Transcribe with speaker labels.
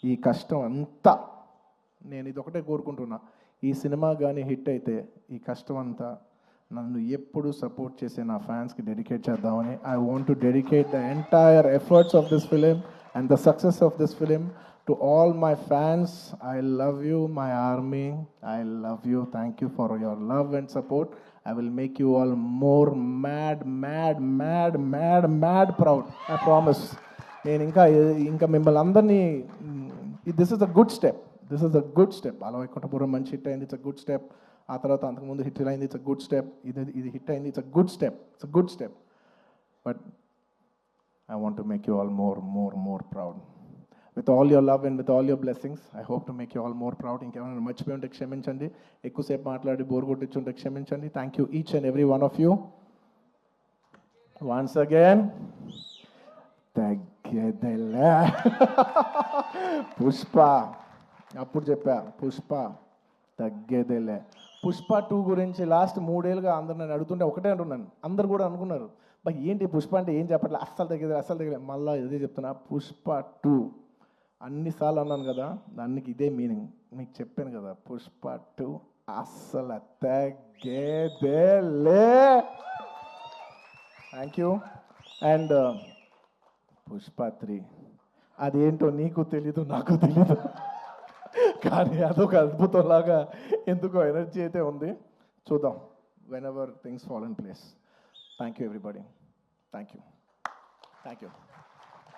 Speaker 1: ఈ కష్టం అంతా నేను ఇదొకటే కోరుకుంటున్నా, ఈ సినిమా కానీ హిట్ అయితే ఈ కష్టం అంతా నన్ను ఎప్పుడు సపోర్ట్ చేసే నా ఫ్యాన్స్కి డెడికేట్ చేద్దామని. I want to dedicate the entire efforts of this film and the success of this film to all my fans. I love you my army, I love you. Thank you for your love and support. I will make you all more mad proud. I promise. నేను ఇంకా మిమ్మల్ని అందరినీ, this is a good step. అలా వైకుంఠపురం మంచి hit అయింది, it's a good step. ఆ తర్వాత అంతకుముందు హిట్ అయింది, ఇట్స్ అ గుడ్ స్టెప్. ఇది హిట్ అయింది, it's a good step. But I want to make you all more proud. With all your love and with all your blessings, I hope to make you all more proud. ఇంకేమైనా మర్చిపోయి ఉంటే క్షమించండి, ఎక్కువసేపు మాట్లాడి bore కొట్టించుంటే క్షమించండి. Thank you each and every one of you. Once again తగ్గేదేలే. పుష్ప అప్పుడు చెప్పా, పుష్ప తగ్గేదేలే. పుష్ప 2 గురించి లాస్ట్ 3 ఏళ్ళుగా అందరు నన్ను అడుగుతుంటే ఒకటే అంటున్నాను. అందరు కూడా అనుకున్నారు, బట్ ఏంటి పుష్ప అంటే ఏం చెప్పట్లే, అస్సలు తగ్గేదే. మళ్ళీ ఇదే చెప్తున్నా, పుష్ప 2 అన్నిసార్లు అన్నాను కదా, దానికి ఇదే మీనింగ్. మీకు చెప్పాను కదా, పుష్ప 2 అస్సలు తగ్గేదేలే. Thank you. అండ్ పుష్ప 3 అదేంటో నీకు తెలీదు, నాకు తెలీదు, కానీ అదొక అద్భుతంలాగా ఎందుకో ఎనర్జీ అయితే ఉంది. చూద్దాం, when ever things fall in place. Thank you everybody. Thank you.